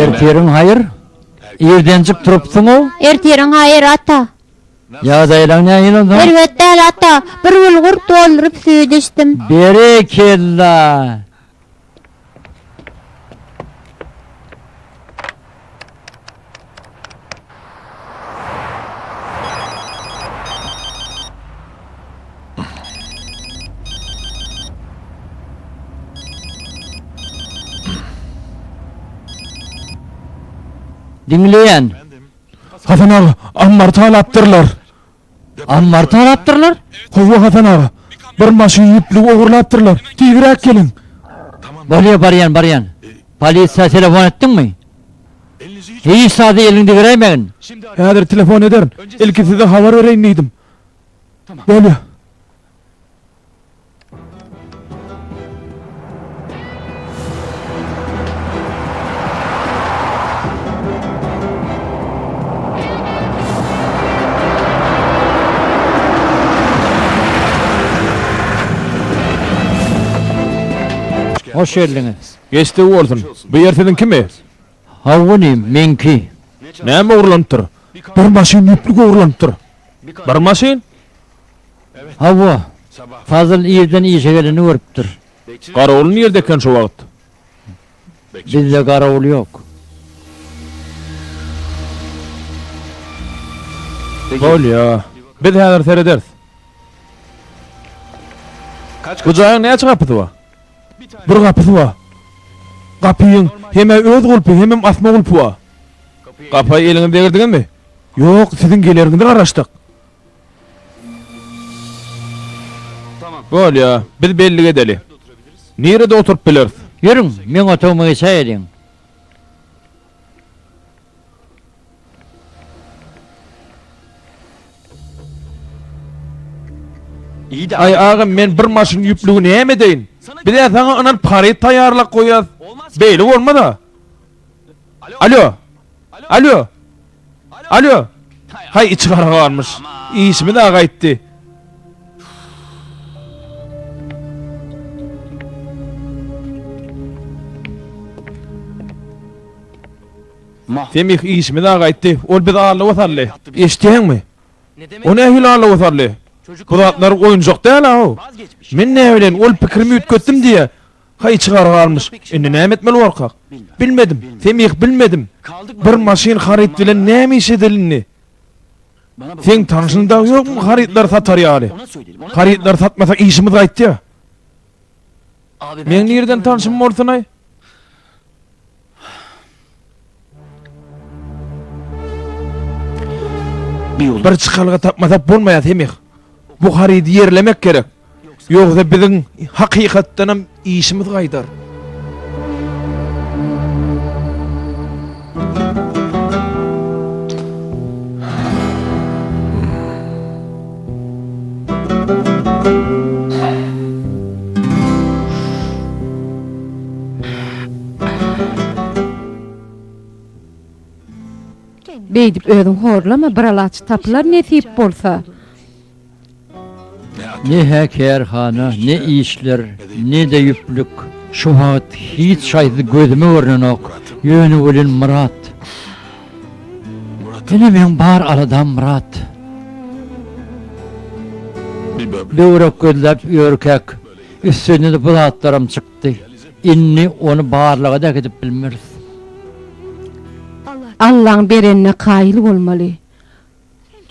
Erterin hayır. Yerdencik turupsuňu? Erterin hayır ata. Ýagdaýlaň näme boldy? Elbette ata. Bir bulgur doldurup süýdüşdim. Berekella. Dinleyen. Hasan ağa, ammarta alaptırlar. Ammarta alaptırlar. Howa Hasan ağa, bir maşyn ýüplük ogurlaptırlar. Tigrek gelin. Bolýa baryan. Polisiýa telefon etdiňmi? Hiç sady elinde bereýmegin. Häzir telefon ederim. Ilki size habar bereýin diýdim. Bolýa. Hoş geldiniz. Geçti bolsun. Bu yer senin kimi? Hawwany menki. Näme ogurlanıpdyr? Bir maşyn ýüplük ogurlanıpdyr. Bir maşyn? Hawwa. Fazıl ýerden işe geleni görüpdir. Garawul nerede eken şu wagt? Bizde garawul ýok. Bolýa. Biz häzir serederiz. Bu jaýyň näçe gapysy bar? Bir gapysy bar. Gapyň hem öz gulpy hem asma gulpy bar. Gapy eliňizde girdiňmi? Ýok, sizin geleriňizde garaşdyk. Bolýa, biz belli edeli. Nerede oturup bileriz? Yürüň, men otoguma geçeýin. Ay ağam, men bir maşyn ýüplügi näme deýin? Bir de sana anan paret taýýarlap goýýar. Beýle bolmada. Alo. Hay içi garagarmış. İsmi de gaýtdy. Semih ismi de gaýtdy. Ol bir ağla watarly. Eşdiňmi? O nähil ağla watarly? Kudatlar oyuncak değil ha o. Men ne bilen ol pikrimi ütkötdim diye. Hay çıgargarmış. Indi näme etmeli orkak? Bilmedim. Semih bilmedim. Bir maşyn harit bilen näme iş edilini? Sen tanışında ýokmu haritler satar ýaly? Haritler satmasak işimiz gaýtdy ya. Men nereden tanışym bolsun ay? Bir çıkalga tapmasak bolmaýar Semih. Bu haridi yerlemek gerek. Yoksa bizim hakikattenam işimiz gaýdar. Beýdip özüň horlama, biralaçy tapylar nesip bolsa. Ne hekerhana, ne işler, ne de yüplük. Şu wagt hiç şaýdy gözüme görnenok. Ýöne bilen Murat. Ene men bar aradan Murat. Böwrek gözläp ýörkek. Üstüne de bulatlarym çykdy. Inni onu barlaga da gidip bilmeriz. Allah'ın berenine kaýyl bolmaly.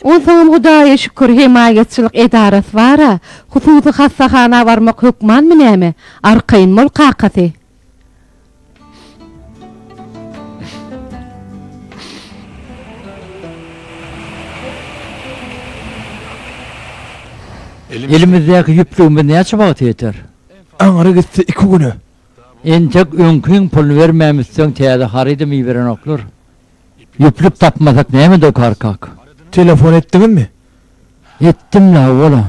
On soňam Hudaýa şükür himayetçilik edarasy bara. Hususy hassahana barmak hükmanmy näme? Arkaýyn mol kakasy. Elimizdäki ýüplügimiz näçe wagt ýeter? Aňara gitse 2 güne. Entek öňküň pul bermämisden täze harydymy beren oklar. Ýüplük tapmasak näme dokarkak? Telefon etdiňmi? Etdim la ola.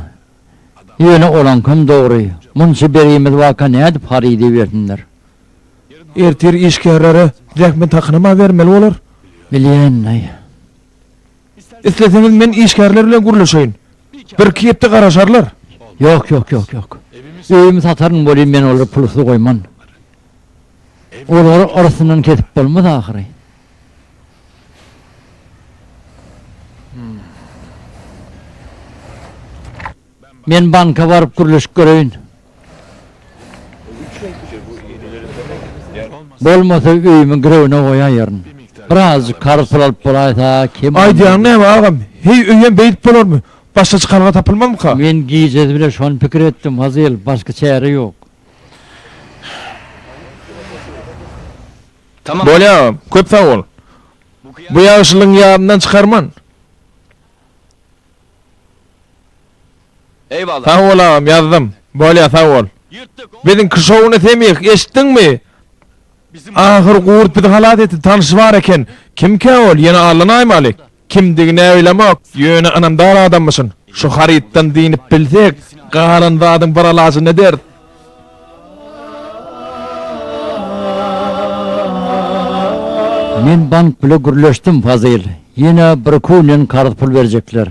Ýöne olan kim dogry. Munşy berýämiz waka näde harydy berdiler. Ertir işgärlere direktmen takynyma bermeli bolar. Bilýän näy. İsteseňiz men işgärler bilen gurlaşaýyn. Bir kiyepde garaşarlar. Yok. Öýümi sataryn bolýan men olar pulsy goýman. Olar arasyndan ketip bolmaz ahyry. Men banka barıp gürleşip göreyin. Bolmasa üýüme girewine goýaýaryn. Biraz karpul alıp bolaysa kim? Aýdýan näme agam? Hey öýen beýip bolarmy? Başga çykarga tapylmazmy ka? Men giyjez bile şonu pikir etdim Hazyl, başka çäre ýok. Bolýar, köp sag ol. Bu ýaşlyň ýadyndan çykarman. Eyvallah. Sag ol agam, ýazdım. Bolýar, sag ol. Biziň kışowuny temik, eşitdiňmi? Ahir gurt bizi halat etdi, tanışı var eken. Kimke ol, ýene alanaýmaly. Kimdigine öýlemek, ýöne anamdar adammysyn. Şu haritdan dinip bilsek, galandadyň baralazy ne der? Men bank bile gürleşdim Fazyl. Yine bir kulen kart pul verecekler.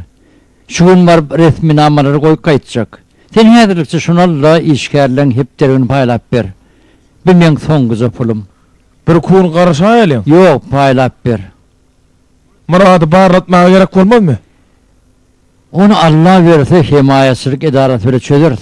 Şu gün var resmi namalary goýup gaýtjak. Sen häzirlikçe şunalla işgärleň hep derini paýlap ber. Bilmeň soňguza pulum. Bir kun garaşa ýalyň. Ýok, paýlap ber. Murady barlatmaga gerek bolmazmy? Onu Allah verse himayaçylyk edarasy bile çözer.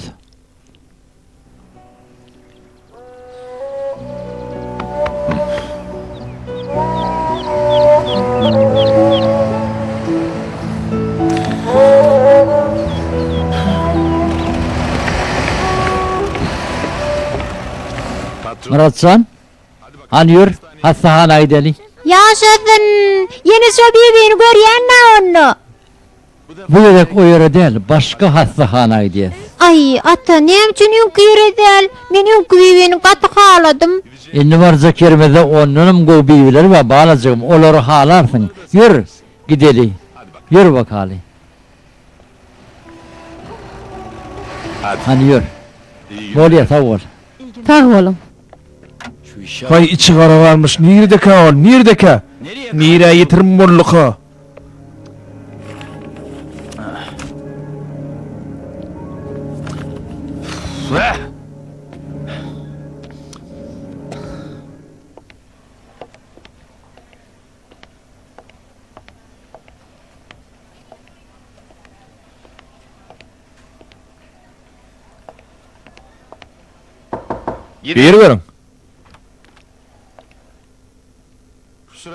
Muratcan, hani yürü, hastahana gidelim. Yaşasın. Yeni sobibini görýänmi onu? Bu yörek o yöre değil, başka hastahana gidiyor. Ay ata nem üçin ýünkü ýöredäl? Men ýünkü bibini gaty haladım. Inni var zekermede onunum go bibiler ve balacığım, olary halarsın. Yürü, gidelim. Yürü bakalım. Hani yürü. Bolýa, sag ol. Sag bolun. Hay içi gara varmış. Nirdeke ol, nirdeke. Nire yitirim bolluka. Bir verin.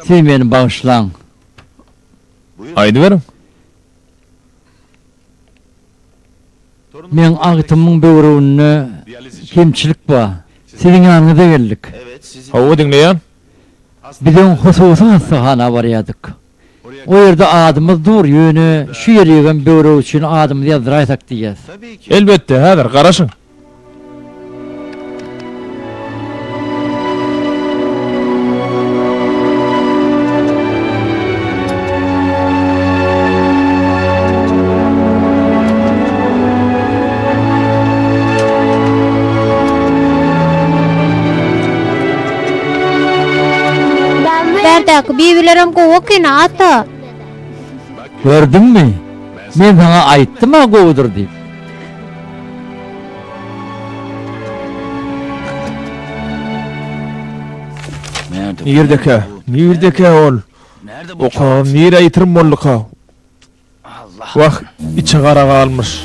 Sen beni bağışlan. Haydi verin. Men agtymyň böwrüne kimçilik ba. Senin ýanyňda geldik. Evet, sizin Hawa dinleýän. Biziň hususy hastahana barýardyk. O ýerde adymyz dur ýöne şu ýerden böwrü üçin adım ýazdyraýsak diýýäs. tabii ki. Elbette, häzir garaşyň. Berdäki bibilerim gowakina ata. Gördünmü? Men sana aýtdym-a gowdur diýip. Nerede? Nirdeke, nirdeke ol. Nerede bu? Oka, nire yitirim bolluka. Allah. Wah, içi gara galmış.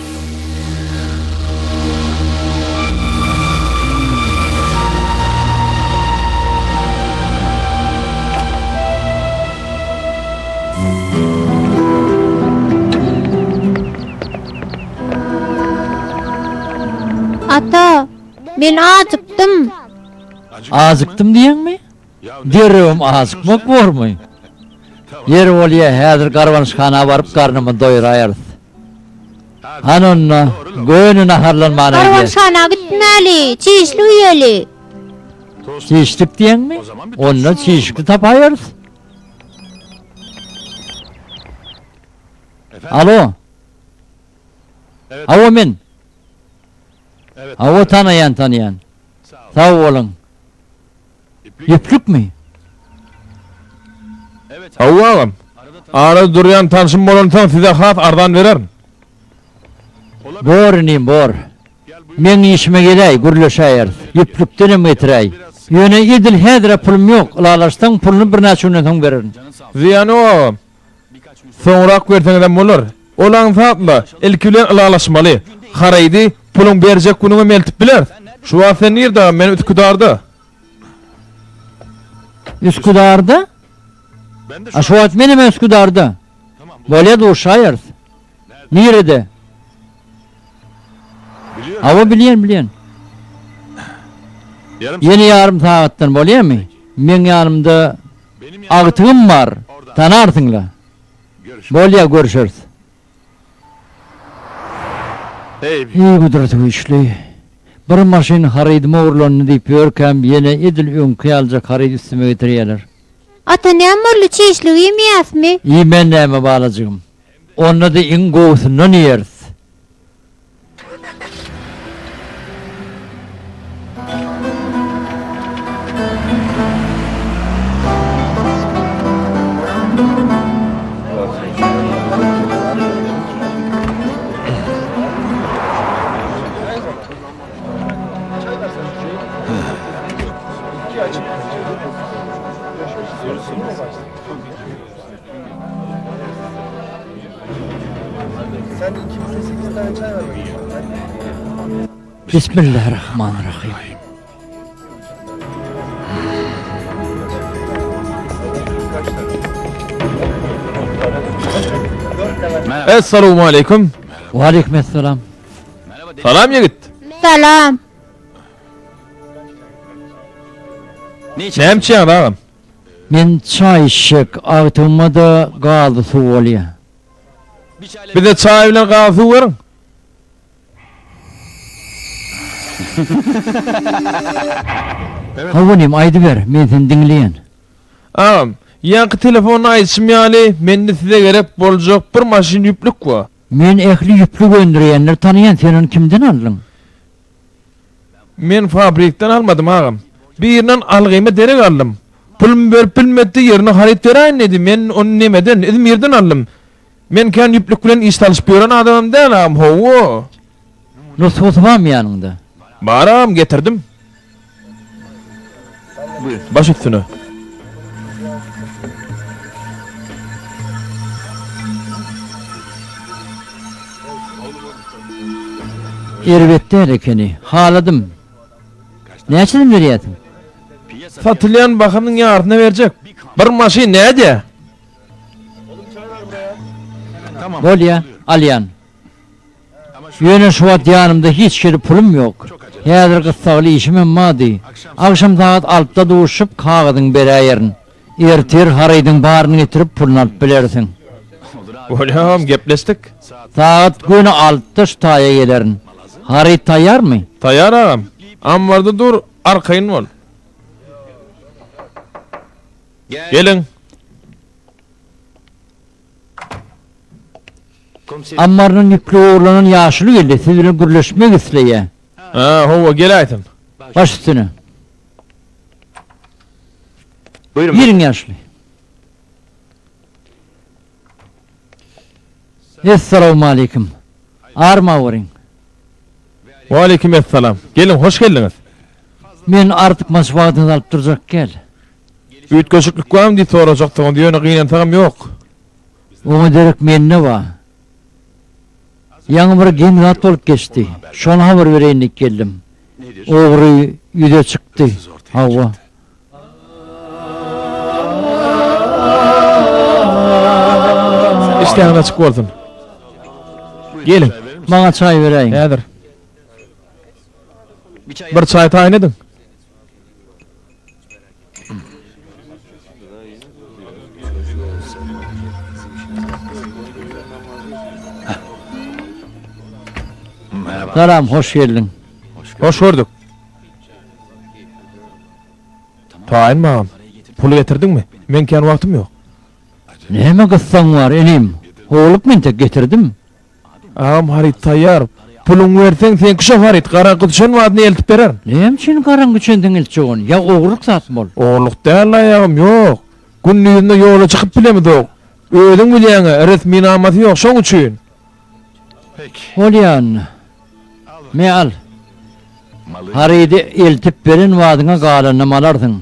Ata, men acıktım. Azıktım diýenmi? Derewim azykmak bormy? Yer bolýa, häzir garwanşhana baryp garnymy doýuraýarys. Hanonna göýnüne harlanmana gidiyor. Karwanşana gitmäli, çiýişli üýeli. Çiğişlik diýenmi? Onunla çiğişlikli tapaýarys. Alo. Alo men. Avo tanıyan. Sağ olun. Yüplük mü? Hawa agam. Arada durýan tanşym bolansan size hat ardan bererin. Bor. Men işime geley, gürleşäýär. Yüplükden getiräý. Ýöne edil häzire pulum ýok. Ulalaşdan pulunu bir näçe günden soň bererin. Ziýany o agam. Soňrak berseňizem bolar. Olan satla ilki bilen ulalaşmaly. Haraydy, pulun berjek günüňe meltip biler. Şu wagt sen nerede? Men Üsküdar'da. Üsküdar'da? Aşuat benim Üsküdar'da. Bolya da uşayır. Nerede? Hava biliyen. Yeni yarım saattan bolya mı? Men yanımda ağıtığım var. Tanarsınla. Bolya görüşürüz. İyi kudreti işli. Bir maşin haraydıma uğurlanını deyip yörkem yine edil önkü alacak haraydı üstüme getiriyorlar. Ata nämörli çeşlik ýemýäsmi? İyi ben näme balacığım. Onu da in goğusundan yeriz. Bismillahirrahmanirrahim. Esselamu aleyküm. Ve aleykümselam. Salam yigit. Salam. Näme içýän agam? Men çay içek, ağıtığıma da galdı su bolya. Bir de çay bilen gazy berň. Havanim aydı ver, men seni dinleyen. Agam, ýanky telefonu açmýaly, mende size gerek boljak bir maşin ýüplük var. Men ehli yüplü göndüreyenler tanıyan senin kimden aldın? Men fabrikten almadım agam. Bir ýerden algymy derek aldım. Pulum berip bilmedi ýerine harit beräýin dedi. Men onu nemeden, edim ýerden aldım. Men kan ýüplük bilen iş talyşyp ýören adamam däl agam, howo. Nusxası var mı yanında? Bar agam, getirdim. Baş üstüne. Ervette erekeni, haladım. Ne açılım veriyetim? Satylýan bakamyň ýardyna berjek. Bir maşin näde? Bolya, alyan. Yöne şu at yanımda hiç kere pulum yok. Häzir gysgaly işimem mady. Akşam saat 6'da duşup kağıdın beräýerin. Ertir haraydın baryny getirip pulunu alıp bilersin. Bolýam, gepleşdik. Saat günü 6'da şu taya gelerin. Haray tayyar mı? Tayyar agam. Ambarda dur, arkaýyn bol. Gelin. Ammarının yüklü oğlanın yaşlı geldi. Sizinle gürleşmek isteye. Ha, howa gel aýtyn. Baş üstüne. Buyurun. 20 yaşlı. Esselamu aleyküm. Arma uğrayın. Wa aleykümselam. Gelin, hoş geldiňiz. Men artık masvaatını alıp duracak gel. Üýt köşüklük barmy diýip sorajakdyň, diýene gynantagam ýok. Oňa derek men ne wa? Ýaňy bir genrat bolup geçdi. Şonu habar bereýinlik geldim. Ogry ýüze çykdy. Hawa. İşleğine açık bolsun. Gelin. Bana çay bereýin. Häzir. Bir çay taýyn edin. Salam, hoş geldin. Hoş gördük. Taýyn mı? Pulu getirdin mi? Men kan wagtym ýok. Näme gyssaň var elim? Howlup men tek getirdim. Agam harit taýýar. Puluň berseň sen kişi harit garaňky düşen wagtyny eltip berer. Näme üçin garaň güçendiň elçigin? Ya ogurluk satym bol. Oğurluk däl aýagym ýok. Günnüňde ýola çykyp bilemdik. Öýüň bilýäňi resmi namaty ýok şoň üçin. Bolýan. Me al. Haridi eltip beren wadyňa galanyny malardyň.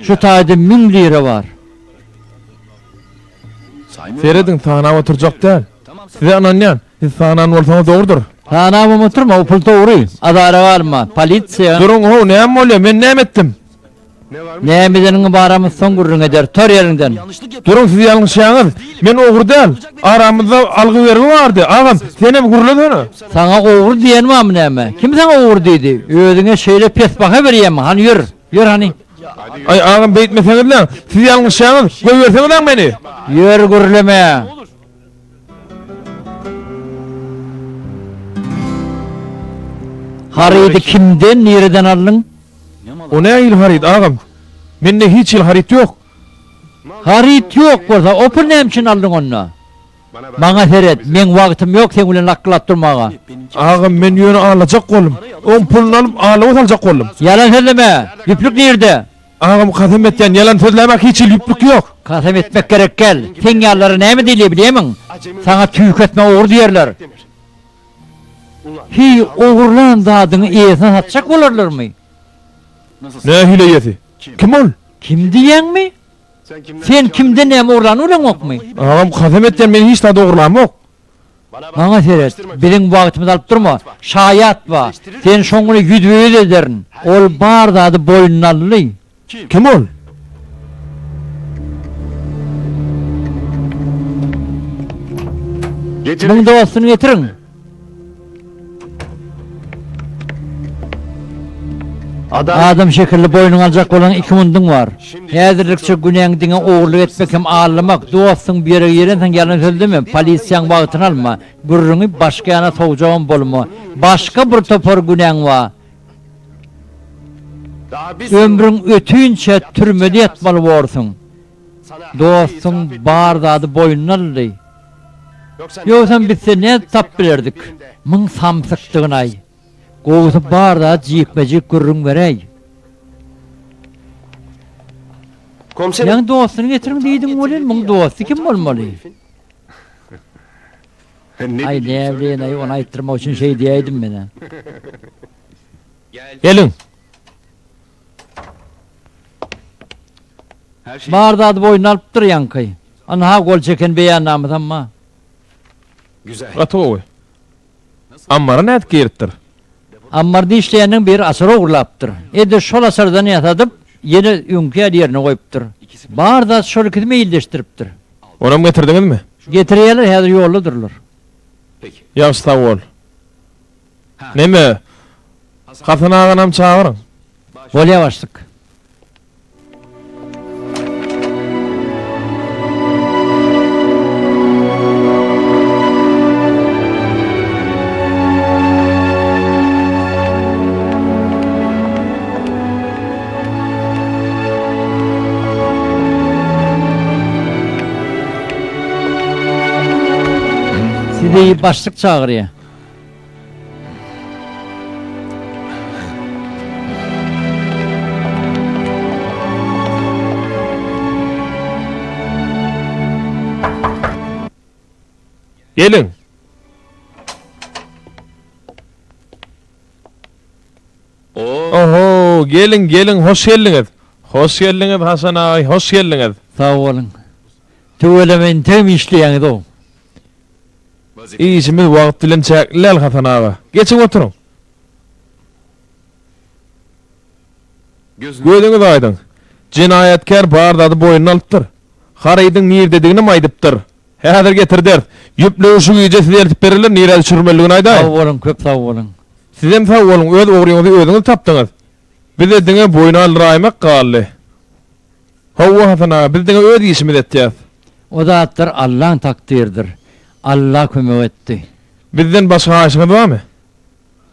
Şu taýda 1000 lira var. Seredin taňa oturjak däl. Size ananyan, siz sağanan bolsaňyz dogrudur. Sana mı oturma, o pul doğru. Adara kalma, polisiya. Durun ho, näme bolýar? Men näme etdim? Ne midenin baramız son gurrun eder, tor yerinden. Yanlışlık yap. Durun siz ýalňyşýaňyz. Men ogur däl. Aramyzda algy bergi bardy. Agam, senem guruladyny. Sana oğur diyen mi amneme? Kim sana oğur dedi? Ödüne şöyle pes baka vereyim. Hani yürü, yürü hani. Ay agam beýtmeseňiz lan. Siz ýalňyşýaňyz. Goý berseňiz lan meni. Yürü gurleme. Haridi kimden, nereden aldın? O ne il harit agam? Mende hiç il harit yok. Harit yok bolsa, opur ne için aldın onu? Bana seyret, men vaktim yok sen ulan akıllat durmağa. Agam men ýöne alacak golum. On pulunu alıp ağlawa salacak golum. Yalan söyleme, yüplük nerede? Agam kasem etýän yalan sözlemek hiç il yüplük yok. Kasem etmek gerek gel. Sen yalları ne mi dili bilemin? Sana tüyük etme oğur diyerler. Hi oğurlan dadını iyisine satacak olurlar mı? Ne hileyeti? Kim ol? Kim diyen mi? Sen kimden ne oğurlan ulan ok mu? Agam kasem etýän men hiç da dogrulam yok. Bana seyret, bilin vaktimiz alıp durma. Şayat va. Sen şoňuny yüdüğü ederin. Ol bar dadı boynuna allı. Kim ol? Bunun dostunu getirin. Adam şekilli boynun alacak olan iki mundun var. Häzirlikçe günäňdiňe oğurluk etmek hem ağlamak. Dostun bir yere yeren sen yalan söyledi mi? Polisiýaň bagtyny alma. Gurruňy başga ýana sowjagam bolma. Başga bir topar günäň var. Ömrüň ötüýünçe türmede ýatmaly bolsun. Dostun bar zady boynuna aldy. Ýoksa biz seni tap bilerdik. Myň samsykdygyny ay. Gowy bar da jikmejik gurrun berey. Komiserim. Ýa dostunu getirin diýdim bolan, myň dosty kim bolmaly? Ay näwleýän ay onu aýtdyrmak üçin şey diýdim mene. Gelin. Her şey Bar da boynuna alyp dur ýankay. Ana ha gol çeken beýannamy tamma. güzel. Gato goý. Ammara näet giritdir? Ammarda işleýäniň bir asar oğurlapdyr. Ede şol asardan ýatadyp, ýene üňkär ýerine goýupdyr. Bar da şol kitme ýyldyşdiripdir. Onam getirdiňizmi? Getirýärler, häzir ýolladyrlar. Peki. Ýa sag bol. Neme? Hasan aganam çağırın. Bolýa başlyk. Sizi başlyk çağırýar. Gelin. Oho, gelin, hoş geldiňiz. Hoş geldiňiz Hasan ağay, hoş geldiňiz. Sağ olun. Tüwelemen tem işleýäňiz o. İşimiz wagt bilen çäkliler Hasan ağa. Geçin oturun. Gözüňiz aýdyn. Jinayatkär bardady boynuna alypdyr. Haraýdyň nirdedigini maýdypdyr. Häzir getirdir. Yüplüğü şu güýje sizlertip berilir, nirel çürmeligini aýdaýyn. Sağ olun, köp sağ olun. Sizem sağ olun, öz ogryňyzy özüňiz tapdyňyz. Biz ediňe boyuna aldyraýmak galdy. Hawa Hasan ağa, biz diňe öz işimiz etýäs. O zatlar Allah'ın takdirdir. Allah kömek etti. Bizden başga aşygyňyz barmy?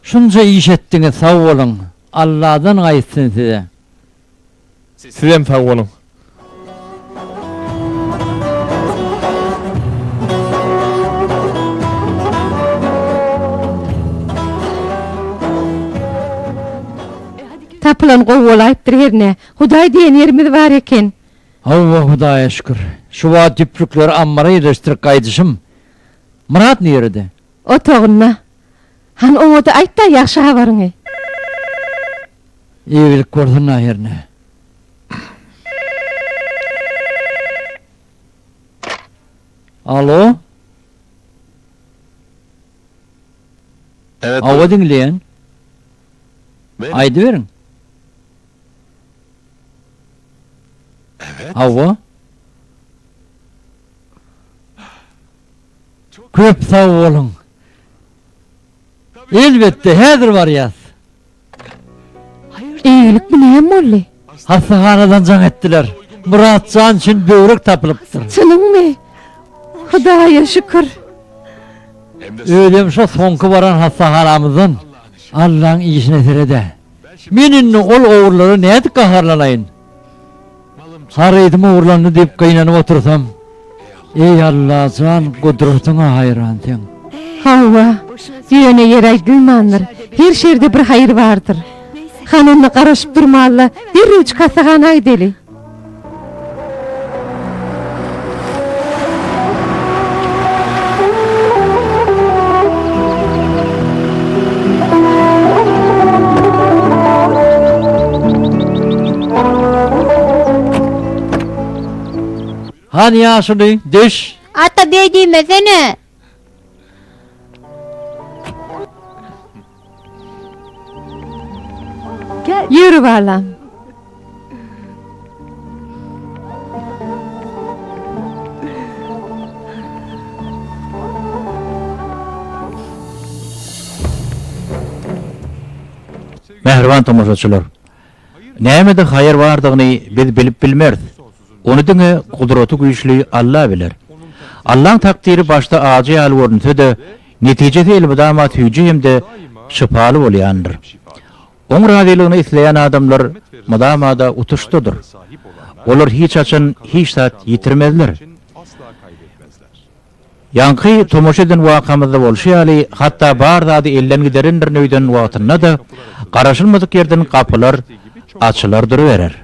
Şunca iş ettiňiz, sağ olun. Allah'dan gaýtsyn size. Sizem sağ olun. Tapılan gowalayıpdyr herne. Hudaý diýen ýerimiz bar eken. Allah Hudaýa şükür. Şu wagt düplükler ammara ýerleşdirip gaýdyşym. Murat nerede? Otogyna. Han oňa da aýtda ýaxşy habaryňy. Eýilik gördün näherne. Alo? Evet. Hava dinleyen. Benim. Aydı verin. Evet. Hava. Köp sağ olun. Elbette häzir var yaz. Eýilik bilen molly. Hastahanadan can ettiler. Muratcan için böğrek tapılıptır. Çynymmy? Hudaýa şükür. Hem de Ödem şu sonku varan hastahanamızın Allah'ın iyisine serede. Meninni ol oğurları näde kaharlanayın? Haraydım oğurlarını deyip kıynanıp otursam. Ey Allah, can kudretine hayran sen. Hawa, ýöne ýer aýdylmandyr. Her şerde bir hayır vardır. Hanımla garaşyp durmalla bir üç kasahana gideli. Hani yaşını düş. Ata beydiğime seni. Yürü balam. Mehriban tomoşaçylar. Nämede hayır bardygyny biz bilip bilmerdi. Onu diňe kudrety güýçli Allah biler. Allah'ın takdiri başta acı hal görünse de neticesi elbidama tüycü hem de şifalı bolýandyr. Oň radylygyny isleýän adamlar mudamada utuşdudur. Olar hiç açan hiç tat yitirmezler. Yankı tomoşa eden wakamyzda bolşýaly, hatta bar zady elden giderindir nöýden wagtyna da garaşylmadyk yerden kapılar açylar duruverer.